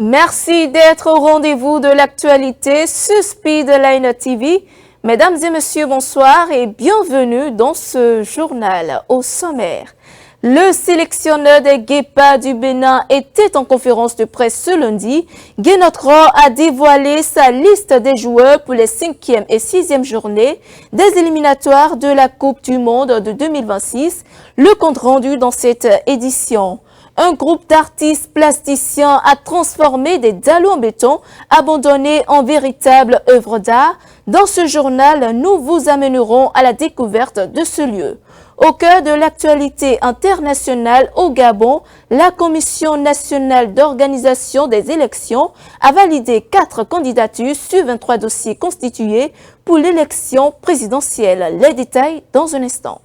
Merci d'être au rendez-vous de l'actualité sur Speedline TV. Mesdames et messieurs, bonsoir et bienvenue dans ce journal. Au sommaire, le sélectionneur des Guépards du Bénin était en conférence de presse ce lundi. Guénotro a dévoilé sa liste des joueurs pour les 5e et 6e journées des éliminatoires de la Coupe du Monde de 2026. Le compte rendu dans cette édition. Un groupe d'artistes plasticiens a transformé des dalles en béton abandonnés en véritables œuvres d'art. Dans ce journal, nous vous amènerons à la découverte de ce lieu. Au cœur de l'actualité internationale au Gabon, la Commission nationale d'organisation des élections a validé 4 candidatures sur 23 dossiers constitués pour l'élection présidentielle. Les détails dans un instant.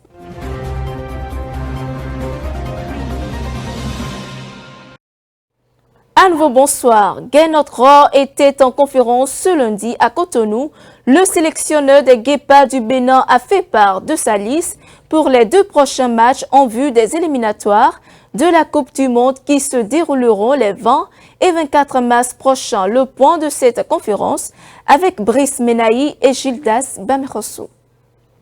À nouveau, bonsoir. Guénotro était en conférence ce lundi à Cotonou. Le sélectionneur des Guépards du Bénin a fait part de sa liste pour les 2 prochains matchs en vue des éliminatoires de la Coupe du Monde qui se dérouleront les 20 et 24 mars prochains. Le point de cette conférence avec Brice Menahi et Gildas Bamerosso.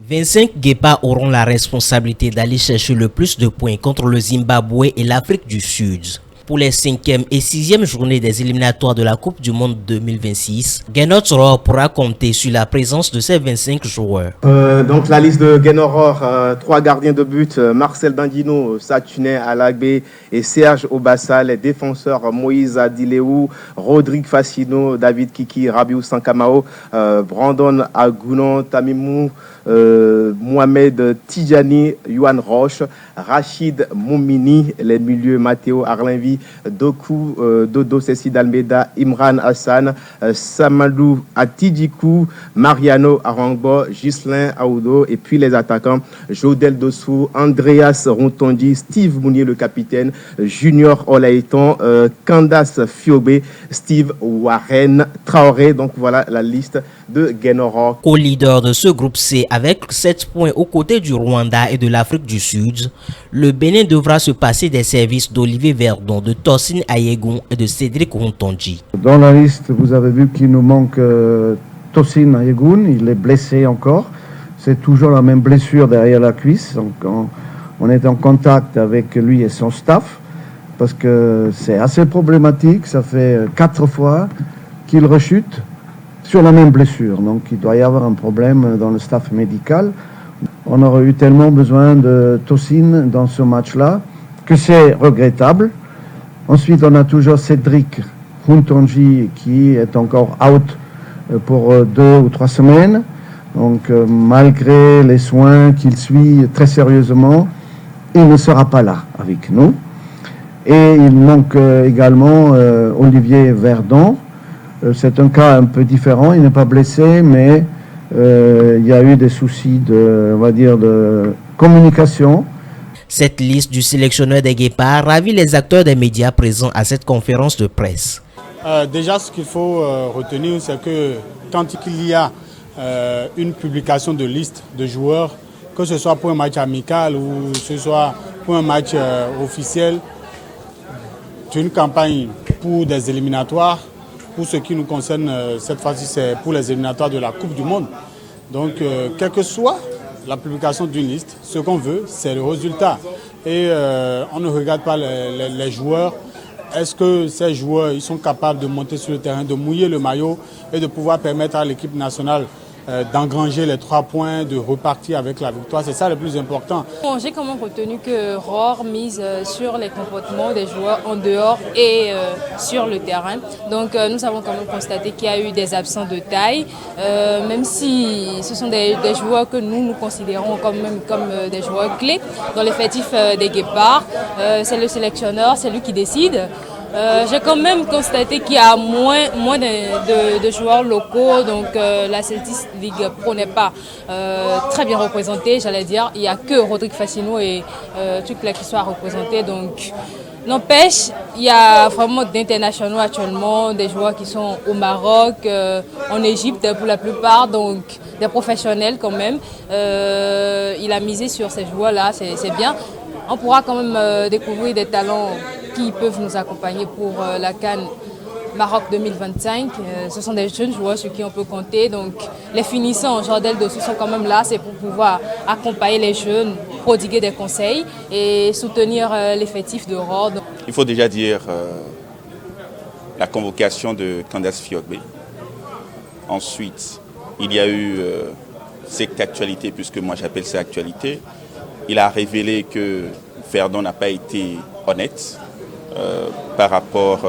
25 Guépards auront la responsabilité d'aller chercher le plus de points contre le Zimbabwe et l'Afrique du Sud. Pour les 5e et 6e journées des éliminatoires de la Coupe du Monde 2026, Guénotro pourra compter sur la présence de ses 25 joueurs. Donc la liste de Guénotro, 3 gardiens de but, Marcel Dandino, Satuné Alagbe et Serge Obassa, les défenseurs Moïse Adileou, Rodrigue Facino, David Kiki, Rabiou Sankamao, Brandon Agounon, Tamimou, Mohamed Tidjani, Yuan Roche, Rachid Moumini, les milieux Matteo Arlinvi, Doku, Dodo Cécile Almeida, Imran Hassan, Samadou Atidjikou, Mariano Arangbo, Ghislain Aoudo et puis les attaquants Jodel Dossou, Andreas Rontondi, Steve Mounier le capitaine, Junior Olaïton, Candace Fiobé, Steve Warren, Traoré. Donc voilà la liste de Guénotro. Co-leader de ce groupe C avec 7 points aux côtés du Rwanda et de l'Afrique du Sud, le Bénin devra se passer des services d'Olivier Verdon, de Tosin Ayegun et de Cédric Rontondi. Dans la liste, vous avez vu qu'il nous manque Tosin Ayegun, il est blessé encore. C'est toujours la même blessure derrière la cuisse. Donc on est en contact avec lui et son staff parce que c'est assez problématique. Ça fait 4 fois qu'il rechute sur la même blessure. Donc il doit y avoir un problème dans le staff médical. On aurait eu tellement besoin de Tosin dans ce match-là que c'est regrettable. Ensuite, on a toujours Cédric Rontondi qui est encore out pour 2 ou 3 semaines. Donc malgré les soins qu'il suit très sérieusement, il ne sera pas là avec nous. Et il manque également Olivier Verdon. C'est un cas un peu différent, il n'est pas blessé, mais il y a eu des soucis on va dire, de communication. Cette liste du sélectionneur des Guépards ravit les acteurs des médias présents à cette conférence de presse. Déjà, ce qu'il faut retenir, c'est que quand il y a une publication de liste de joueurs, que ce soit pour un match amical ou que ce soit pour un match officiel, une campagne pour des éliminatoires. Pour ce qui nous concerne, cette fois-ci, c'est pour les éliminatoires de la Coupe du Monde. Donc, quelle que soit la publication d'une liste, ce qu'on veut, c'est le résultat. Et on ne regarde pas les joueurs. Est-ce que ces joueurs ils sont capables de monter sur le terrain, de mouiller le maillot et de pouvoir permettre à l'équipe nationale d'engranger les 3 points, de repartir avec la victoire. C'est ça le plus important. Bon, j'ai quand même retenu que Rohr mise sur les comportements des joueurs en dehors et sur le terrain. Donc nous avons quand même constaté qu'il y a eu des absents de taille, même si ce sont des joueurs que nous considérons comme des joueurs clés dans l'effectif des Guépards. C'est le sélectionneur, c'est lui qui décide. J'ai quand même constaté qu'il y a moins de joueurs locaux, donc la Celtics League Pro n'est pas très bien représentée, j'allais dire. Il n'y a que Rodrigue Facino et Tucla qui soient représentés, donc n'empêche, il y a vraiment d'internationaux actuellement, des joueurs qui sont au Maroc, en Égypte pour la plupart, donc des professionnels quand même. Il a misé sur ces joueurs-là, c'est bien. On pourra quand même découvrir des talents qui peuvent nous accompagner pour la CAN Maroc 2025. Ce sont des jeunes joueurs sur qui on peut compter. Donc les finissants, Jordel Dossou, sont quand même là. C'est pour pouvoir accompagner les jeunes, prodiguer des conseils et soutenir l'effectif de Rohr. Il faut déjà dire la convocation de Candace Fiogbe. Ensuite, il y a eu cette actualité, puisque moi j'appelle ça actualité. Il a révélé que Verdon n'a pas été honnête par rapport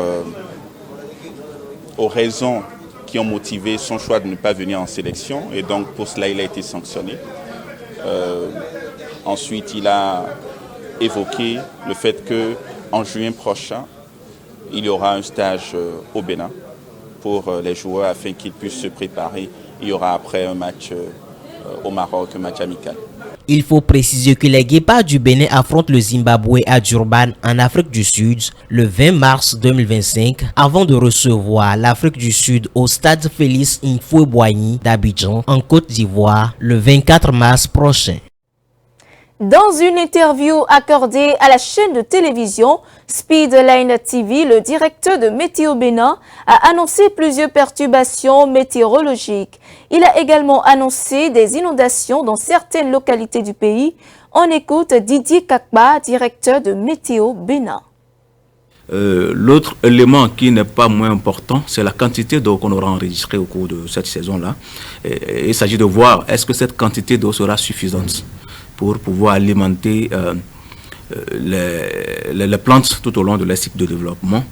aux raisons qui ont motivé son choix de ne pas venir en sélection. Et donc pour cela, il a été sanctionné. Ensuite, il a évoqué le fait qu'en juin prochain, il y aura un stage au Bénin pour les joueurs afin qu'ils puissent se préparer. Il y aura après un match au Maroc, un match amical. Il faut préciser que les Guépards du Bénin affrontent le Zimbabwe à Durban en Afrique du Sud le 20 mars 2025 avant de recevoir l'Afrique du Sud au stade Félix Houphouët-Boigny d'Abidjan en Côte d'Ivoire le 24 mars prochain. Dans une interview accordée à la chaîne de télévision Speedline TV, le directeur de Météo Bénin a annoncé plusieurs perturbations météorologiques. Il a également annoncé des inondations dans certaines localités du pays. On écoute Didier Kakba, directeur de Météo Bénin. L'autre élément qui n'est pas moins important, c'est la quantité d'eau qu'on aura enregistrée au cours de cette saison-là. Il s'agit de voir est-ce que cette quantité d'eau sera suffisante pour pouvoir alimenter les plantes tout au long de leur cycle de développement.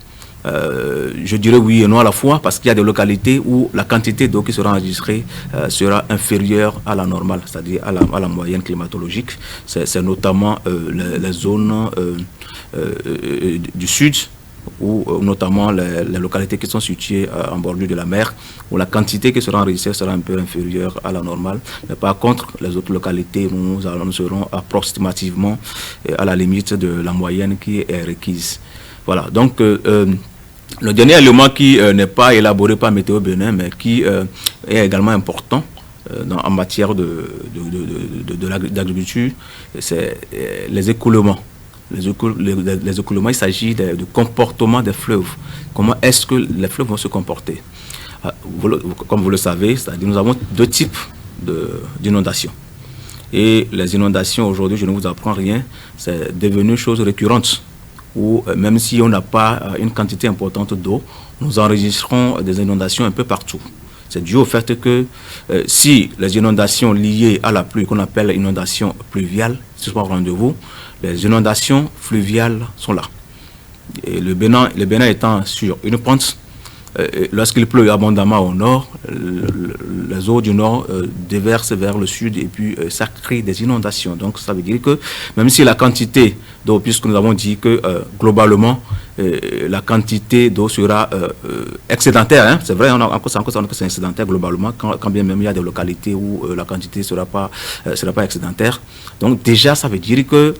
Je dirais oui et non à la fois, parce qu'il y a des localités où la quantité d'eau qui sera enregistrée sera inférieure à la normale, c'est-à-dire à la moyenne climatologique. C'est notamment les zones du sud, ou notamment les localités qui sont situées en bordure de la mer, où la quantité qui sera enregistrée sera un peu inférieure à la normale. Mais par contre, les autres localités, nous serons approximativement à la limite de la moyenne qui est requise. Voilà, donc le dernier élément qui n'est pas élaboré par Météo Bénin, mais qui est également important en matière d'agriculture, c'est les écoulements. Les écoulements, il s'agit du comportement des fleuves. Comment est-ce que les fleuves vont se comporter? Comme vous le savez, c'est-à-dire nous avons deux types d'inondations. Et les inondations, aujourd'hui, je ne vous apprends rien, c'est devenu chose récurrente, où même si on n'a pas une quantité importante d'eau, nous enregistrons des inondations un peu partout. C'est dû au fait que si les inondations liées à la pluie, qu'on appelle inondations pluviales, ce sont au rendez-vous, les inondations fluviales sont là. Et le Bénin étant sur une pente, lorsqu'il pleut abondamment au nord, les eaux du nord déversent vers le sud et puis ça crée des inondations. Donc ça veut dire que même si la quantité d'eau, puisque nous avons dit que globalement la quantité d'eau sera excédentaire, hein, c'est vrai, on a c'est excédentaire globalement, quand bien même il y a des localités où la quantité ne sera pas excédentaire. Donc déjà ça veut dire que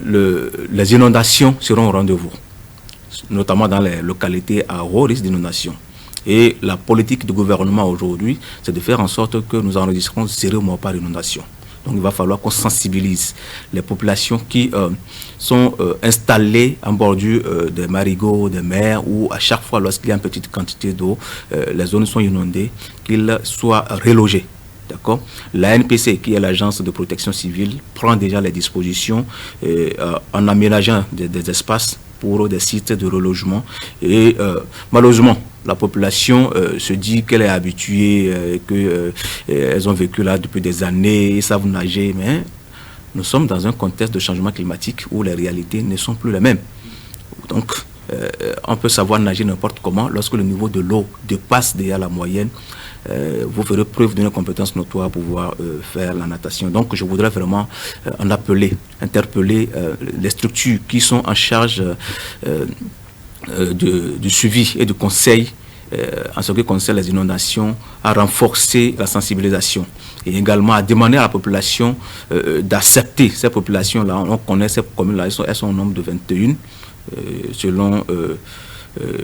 les inondations seront au rendez-vous, notamment dans les localités à haut risque d'inondation. Et la politique du gouvernement aujourd'hui, c'est de faire en sorte que nous enregistrons 0 mort par inondation. Donc il va falloir qu'on sensibilise les populations qui sont installées en bordure des marigots, des mers, où à chaque fois lorsqu'il y a une petite quantité d'eau, les zones sont inondées, qu'ils soient relogés. D'accord. La NPC, qui est l'agence de protection civile, prend déjà les dispositions en aménageant des espaces pour des sites de relogement. Et malheureusement, la population se dit qu'elle est habituée, qu'elles ont vécu là depuis des années, ils savent nager, mais nous sommes dans un contexte de changement climatique où les réalités ne sont plus les mêmes. Donc, on peut savoir nager n'importe comment. Lorsque le niveau de l'eau dépasse déjà la moyenne, vous ferez preuve d'une compétence notoire pour pouvoir faire la natation. Donc je voudrais vraiment interpeller les structures qui sont en charge du suivi et du conseil en ce qui concerne les inondations, à renforcer la sensibilisation et également à demander à la population d'accepter ces populations-là. On connaît ces communes-là, elles sont au nombre de 21 selon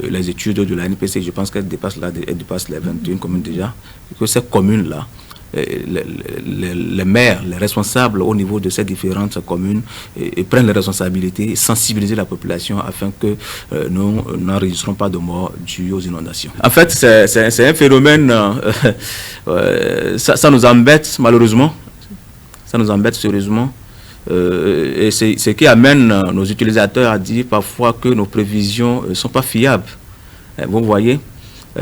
les études de la NPC. Je pense qu'elles dépassent les 21 communes déjà, que ces communes-là les maires, les responsables au niveau de ces différentes communes prennent les responsabilités et sensibiliser la population afin que nous n'enregistrons pas de morts dues aux inondations. En fait, c'est un phénomène, ça nous embête malheureusement, ça nous embête sérieusement. Et c'est ce qui amène nos utilisateurs à dire parfois que nos prévisions ne sont pas fiables. Vous voyez,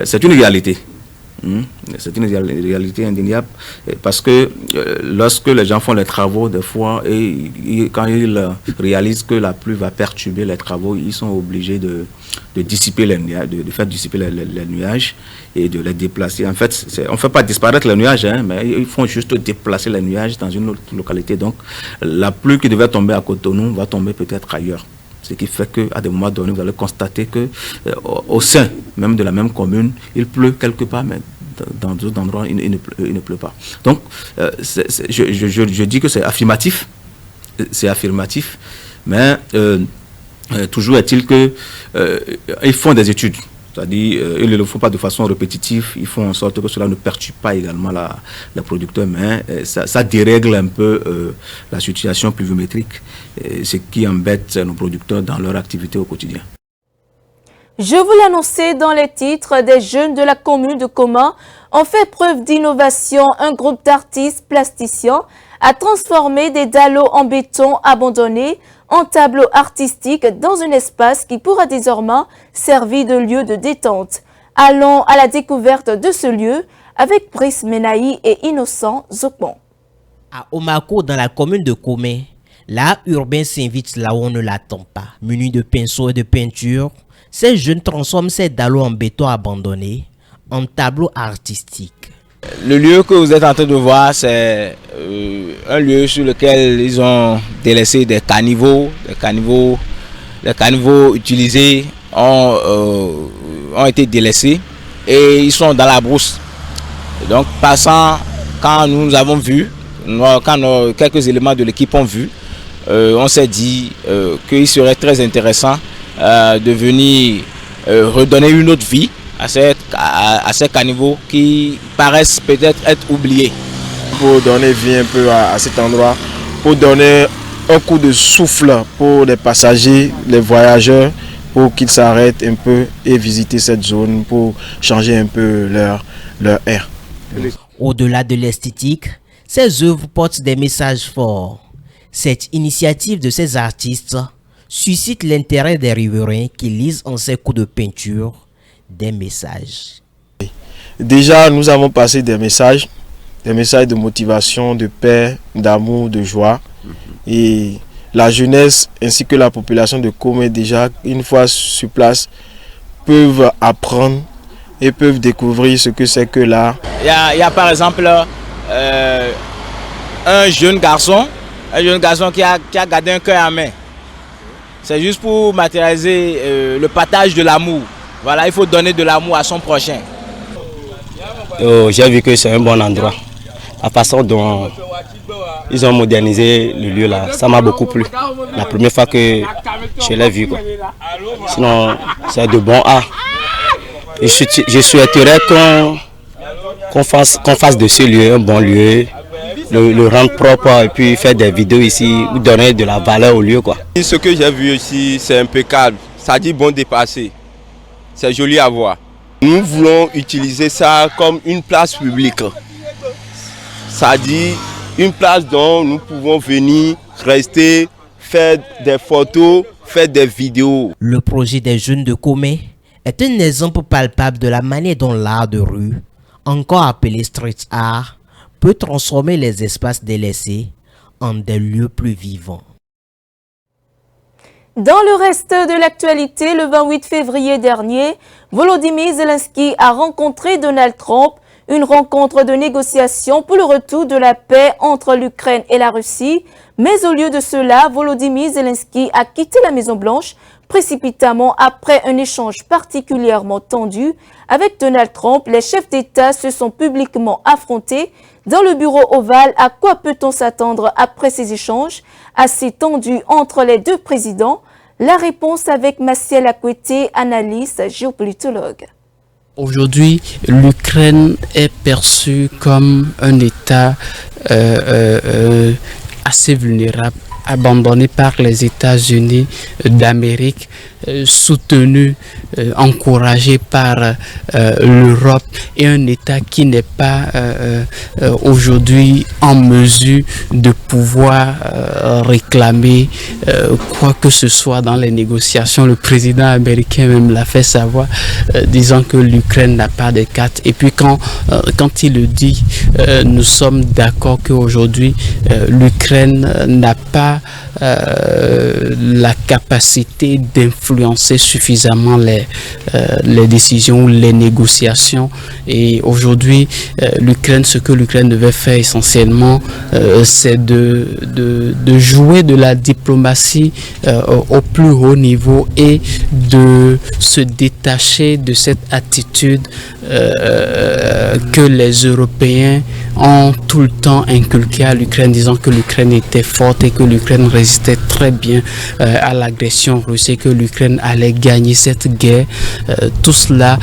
c'est une réalité. C'est une réalité indéniable parce que lorsque les gens font les travaux, des fois, et quand ils réalisent que la pluie va perturber les travaux, ils sont obligés de dissiper les nuages, de faire dissiper les nuages et de les déplacer. En fait, on ne fait pas disparaître les nuages, mais ils font juste déplacer les nuages dans une autre localité. Donc, la pluie qui devait tomber à Cotonou va tomber peut-être ailleurs. Ce qui fait qu'à des moments donnés, vous allez constater qu'au sein même de la même commune, il pleut quelque part, mais dans d'autres endroits, il ne pleut pas. Donc, je dis que c'est affirmatif, mais toujours est-il qu'ils font des études. C'est-à-dire, ils ne le font pas de façon répétitive, ils font en sorte que cela ne perturbe pas également les producteurs, mais ça dérègle un peu la situation pluviométrique, ce qui embête nos producteurs dans leur activité au quotidien. Je vous l'annonçais dans les titres, des jeunes de la commune de Koma ont fait preuve d'innovation. Un groupe d'artistes plasticiens a transformé des dallos en béton abandonnés en tableaux artistiques dans un espace qui pourra désormais servir de lieu de détente. Allons à la découverte de ce lieu avec Brice Menaï et Innocent Zokman. À Omako, dans la commune de Komé, l'art urbain s'invite là où on ne l'attend pas. Munis de pinceaux et de peinture, ces jeunes transforment ces dallos en béton abandonnés en tableaux artistiques. Le lieu que vous êtes en train de voir, c'est un lieu sur lequel ils ont délaissé des caniveaux. Les caniveaux utilisés ont été délaissés et ils sont dans la brousse. Et donc, quand nous avons vu, quand quelques éléments de l'équipe ont vu, on s'est dit qu'il serait très intéressant de venir redonner une autre vie à ces caniveaux qui paraissent peut-être être oubliés. Pour donner vie un peu à cet endroit, pour donner un coup de souffle pour les passagers, les voyageurs, pour qu'ils s'arrêtent un peu et visiter cette zone pour changer un peu leur air. Au-delà de l'esthétique, ces œuvres portent des messages forts. Cette initiative de ces artistes suscite l'intérêt des riverains qui lisent en ces coups de peinture des messages. Déjà, nous avons passé des messages de motivation, de paix, d'amour, de joie. Et la jeunesse ainsi que la population de Komé, déjà, une fois sur place, peuvent apprendre et peuvent découvrir ce que c'est que l'art. Il y a par exemple un jeune garçon qui a gardé un cœur à main. C'est juste pour matérialiser le partage de l'amour. Voilà, il faut donner de l'amour à son prochain. J'ai vu que c'est un bon endroit. La façon dont ils ont modernisé le lieu là, ça m'a beaucoup plu. La première fois que je l'ai vu, quoi. Sinon, c'est de bon art. Et je souhaiterais qu'on fasse de ce lieu un bon lieu, le rendre propre et puis faire des vidéos ici, donner de la valeur au lieu, quoi. Ce que j'ai vu ici, c'est impeccable. Ça dit bon dépassé. C'est joli à voir. Nous voulons utiliser ça comme une place publique. Ça dit une place dont nous pouvons venir, rester, faire des photos, faire des vidéos. Le projet des jeunes de Komé est un exemple palpable de la manière dont l'art de rue, encore appelé street art, peut transformer les espaces délaissés en des lieux plus vivants. Dans le reste de l'actualité, le 28 février dernier, Volodymyr Zelensky a rencontré Donald Trump, une rencontre de négociation pour le retour de la paix entre l'Ukraine et la Russie. Mais au lieu de cela, Volodymyr Zelensky a quitté la Maison-Blanche précipitamment après un échange particulièrement tendu avec Donald Trump. Les chefs d'État se sont publiquement affrontés dans le bureau ovale. À quoi peut-on s'attendre après ces échanges assez tendus entre les deux présidents? La réponse avec Maciel Akwete, analyste géopolitologue. Aujourd'hui, l'Ukraine est perçue comme un État assez vulnérable, abandonné par les États-Unis d'Amérique, soutenu, encouragé par l'Europe, et un État qui n'est pas aujourd'hui en mesure de pouvoir réclamer quoi que ce soit dans les négociations. Le président américain même l'a fait savoir, disant que l'Ukraine n'a pas de cartes. Et puis quand il le dit, nous sommes d'accord qu'aujourd'hui l'Ukraine n'a pas la capacité d'influencer suffisamment les décisions, les négociations. Et aujourd'hui, l'Ukraine, ce que l'Ukraine devait faire essentiellement, c'est de jouer de la diplomatie au plus haut niveau et de se détacher de cette attitude que les Européens ont tout le temps inculqué à l'Ukraine, disant que l'Ukraine était forte et que l'Ukraine résistait très bien à l'agression russe et que l'Ukraine allait gagner cette guerre. Tout cela,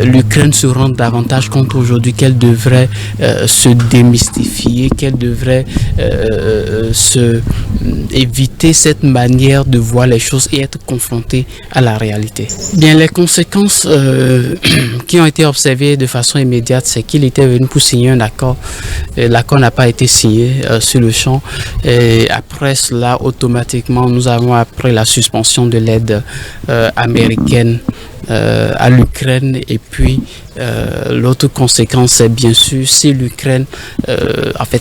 l'Ukraine se rend davantage compte aujourd'hui qu'elle devrait se démystifier, qu'elle devrait éviter cette manière de voir les choses et être confrontée à la réalité. Bien, les conséquences qui ont été observées de façon immédiate, c'est qu'il était venu pour signer un accord. L'accord n'a pas été signé sur le champ. Et après cela, automatiquement, nous avons appris la suspension de l'aide américaine à l'Ukraine. Et puis l'autre conséquence, c'est bien sûr si l'Ukraine,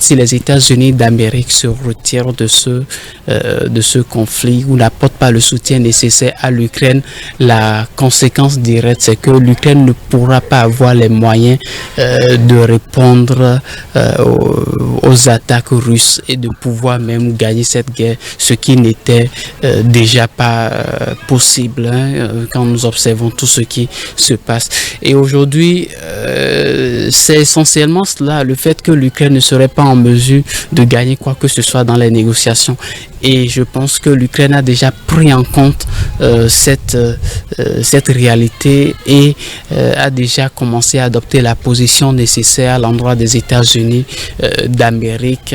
si les États-Unis d'Amérique se retirent de ce conflit ou n'apportent pas le soutien nécessaire à l'Ukraine, la conséquence directe, c'est que l'Ukraine ne pourra pas avoir les moyens de répondre aux attaques russes et de pouvoir même gagner cette guerre, ce qui n'était déjà pas possible quand nous observons tout ce qui se passe. Et aujourd'hui, c'est essentiellement cela, le fait que l'Ukraine ne serait pas en mesure de gagner quoi que ce soit dans les négociations. Et je pense que l'Ukraine a déjà pris en compte cette réalité et a déjà commencé à adopter la position nécessaire à l'endroit des États-Unis d'Amérique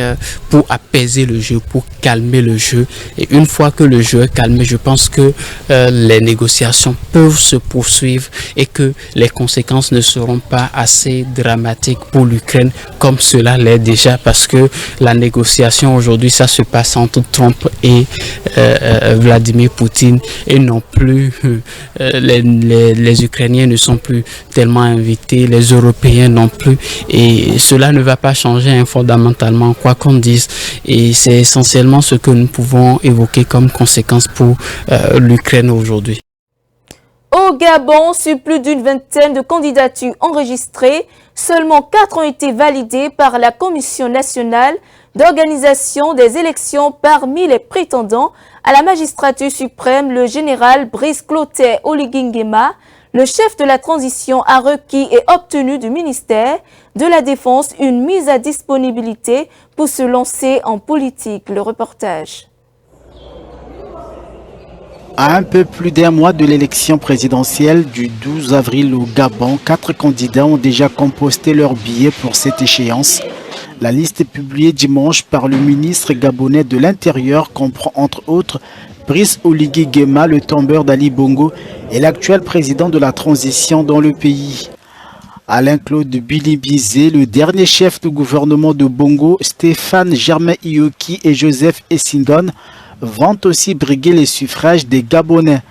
pour apaiser le jeu, pour calmer le jeu. Et une fois que le jeu est calmé, je pense que les négociations peuvent se poursuivre et que les conséquences ne seront pas assez dramatiques pour l'Ukraine comme cela l'est déjà, parce que la négociation aujourd'hui, ça se passe entre Trump et Vladimir Poutine, et non plus les Ukrainiens ne sont plus tellement invités, les Européens non plus, et cela ne va pas changer fondamentalement quoi qu'on dise, et c'est essentiellement ce que nous pouvons évoquer comme conséquence pour l'Ukraine aujourd'hui. Au Gabon, sur plus d'une vingtaine de candidatures enregistrées, seulement 4 ont été validées par la Commission nationale d'organisation des élections. Parmi les prétendants à la magistrature suprême, le général Brice Clotaire Oligui Nguema, le chef de la transition, a requis et obtenu du ministère de la Défense une mise à disponibilité pour se lancer en politique. Le reportage. À un peu plus d'un mois de l'élection présidentielle du 12 avril au Gabon, 4 candidats ont déjà composté leur billet pour cette échéance. La liste publiée dimanche par le ministre gabonais de l'Intérieur comprend entre autres Brice Oligui Nguema, le tombeur d'Ali Bongo, et l'actuel président de la transition dans le pays. Alain-Claude Bilibizé, le dernier chef de gouvernement de Bongo, Stéphane Germain Ioki et Joseph Essingone vont aussi briguer les suffrages des Gabonais.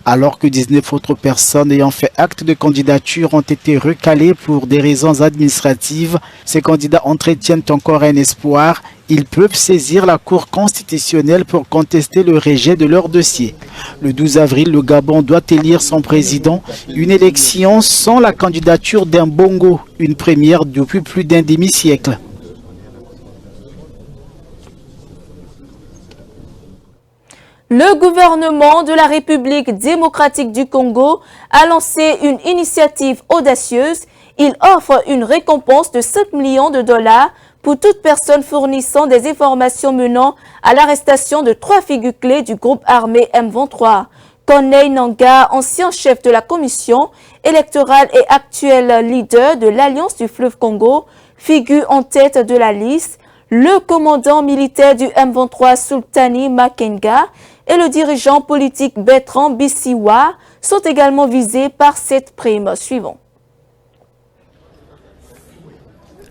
Alors que 19 autres personnes ayant fait acte de candidature ont été recalées pour des raisons administratives, ces candidats entretiennent encore un espoir. Ils peuvent saisir la Cour constitutionnelle pour contester le rejet de leur dossier. Le 12 avril, le Gabon doit élire son président. Une élection sans la candidature d'un Bongo, une première depuis plus d'un demi-siècle. Le gouvernement de la République démocratique du Congo a lancé une initiative audacieuse. Il offre une récompense de 5 millions de dollars pour toute personne fournissant des informations menant à l'arrestation de 3 figures clés du groupe armé M23. Corneille Nangaa, ancien chef de la commission électorale et actuel leader de l'Alliance du fleuve Congo, figure en tête de la liste. Le commandant militaire du M23 Sultani Makenga et le dirigeant politique Bertrand Bissiwa sont également visés par cette prime. Suivant.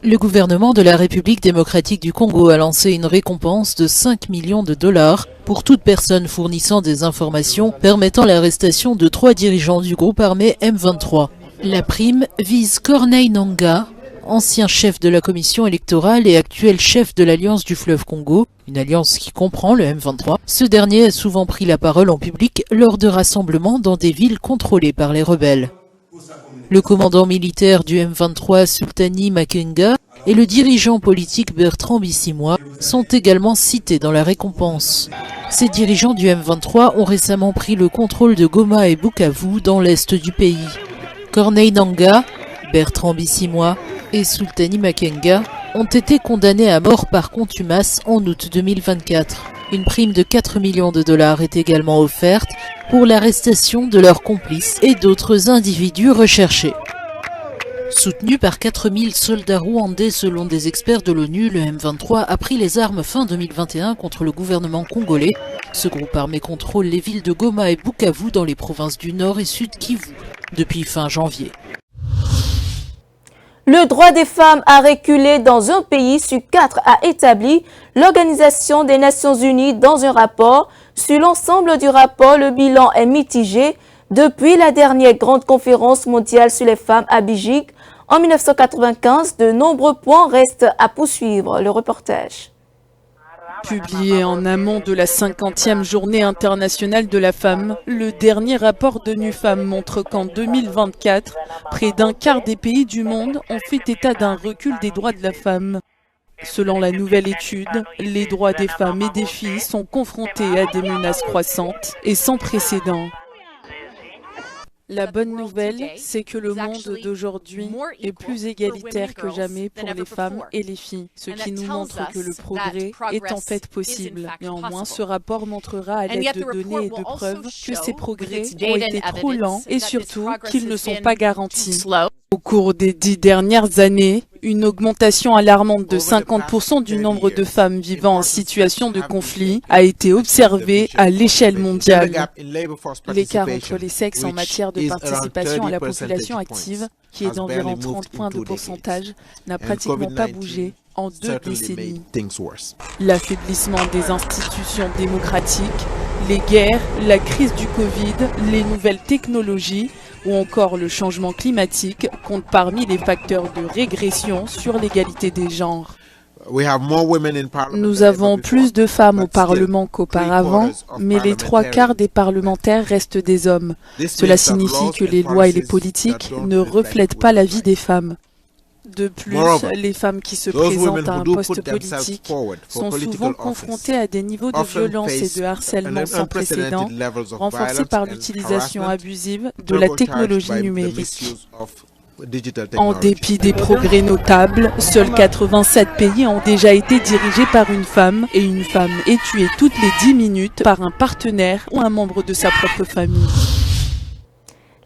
Le gouvernement de la République démocratique du Congo a lancé une récompense de 5 millions de dollars pour toute personne fournissant des informations permettant l'arrestation de 3 dirigeants du groupe armé M23. La prime vise Corneille Nangaa, ancien chef de la commission électorale et actuel chef de l'Alliance du fleuve Congo, une alliance qui comprend le M23. Ce dernier a souvent pris la parole en public lors de rassemblements dans des villes contrôlées par les rebelles. Le commandant militaire du M23 Sultani Makenga et le dirigeant politique Bertrand Bissiwa sont également cités dans la récompense. Ces dirigeants du M23 ont récemment pris le contrôle de Goma et Bukavu dans l'est du pays. Corneille Nangaa, Bertrand Bissiwa et Sultani Makenga ont été condamnés à mort par contumace en août 2024. Une prime de 4 millions de dollars est également offerte pour l'arrestation de leurs complices et d'autres individus recherchés. Soutenu par 4000 soldats rwandais selon des experts de l'ONU, le M23 a pris les armes fin 2021 contre le gouvernement congolais. Ce groupe armé contrôle les villes de Goma et Bukavu dans les provinces du Nord et Sud Kivu depuis fin janvier. Le droit des femmes a reculé dans un pays sur 4, a établi l'Organisation des Nations Unies dans un rapport. Sur l'ensemble du rapport, le bilan est mitigé. Depuis la dernière grande conférence mondiale sur les femmes à Belgique en 1995, de nombreux points restent à poursuivre. Le reportage. Publié en amont de la 50e journée internationale de la femme, le dernier rapport d'ONU Femmes montre qu'en 2024, près d'un quart des pays du monde ont fait état d'un recul des droits de la femme. Selon la nouvelle étude, les droits des femmes et des filles sont confrontés à des menaces croissantes et sans précédent. La bonne nouvelle, c'est que le monde d'aujourd'hui est plus égalitaire que jamais pour les femmes et les filles, ce qui nous montre que le progrès est en fait possible. Néanmoins, ce rapport montrera à l'aide de données et de preuves que ces progrès ont été trop lents et surtout qu'ils ne sont pas garantis. Au cours des 10 dernières années, une augmentation alarmante de 50% du nombre de femmes vivant en situation de conflit a été observée à l'échelle mondiale. L'écart entre les sexes en matière de participation à la population active, qui est d'environ 30 points de pourcentage, n'a pratiquement pas bougé en 2 décennies. L'affaiblissement des institutions démocratiques, les guerres, la crise du Covid, les nouvelles technologies ou encore le changement climatique comptent parmi les facteurs de régression sur l'égalité des genres. Nous avons plus de femmes au Parlement qu'auparavant, mais les 3/4 des parlementaires restent des hommes. Cela signifie que les lois et les politiques ne reflètent pas la vie des femmes. De plus, les femmes qui se présentent à un poste politique sont souvent confrontées à des niveaux de violence et de harcèlement sans précédent, renforcés par l'utilisation abusive de la technologie numérique. En dépit des progrès notables, seuls 87 pays ont déjà été dirigés par une femme et une femme est tuée toutes les 10 minutes par un partenaire ou un membre de sa propre famille.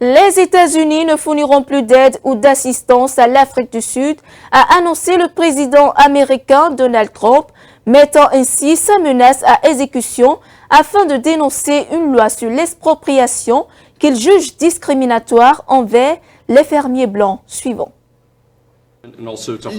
Les États-Unis ne fourniront plus d'aide ou d'assistance à l'Afrique du Sud, a annoncé le président américain Donald Trump, mettant ainsi sa menace à exécution afin de dénoncer une loi sur l'expropriation qu'il juge discriminatoire envers les fermiers blancs. Suivant.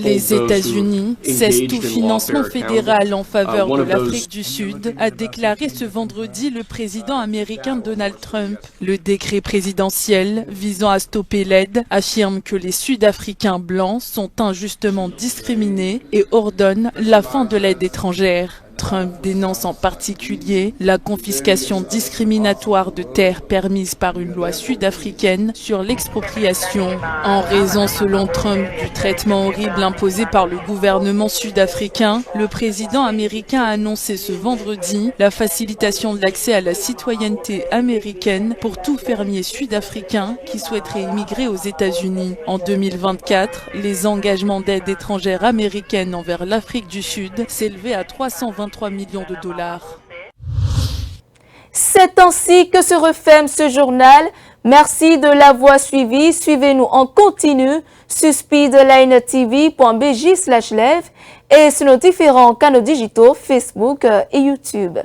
Les États-Unis cessent tout financement fédéral en faveur de l'Afrique du Sud, a déclaré ce vendredi le président américain Donald Trump. Le décret présidentiel visant à stopper l'aide affirme que les Sud-Africains blancs sont injustement discriminés et ordonne la fin de l'aide étrangère. Trump dénonce en particulier la confiscation discriminatoire de terres permise par une loi sud-africaine sur l'expropriation. En raison, selon Trump, du traitement horrible imposé par le gouvernement sud-africain, le président américain a annoncé ce vendredi la facilitation de l'accès à la citoyenneté américaine pour tout fermier sud-africain qui souhaiterait immigrer aux États-Unis. En 2024, les engagements d'aide étrangère américaine envers l'Afrique du Sud s'élevaient à 323 millions de dollars. C'est ainsi que se referme ce journal. Merci de l'avoir suivi. Suivez-nous en continu sur speedlinetv.bj/live et sur nos différents canaux digitaux Facebook et YouTube.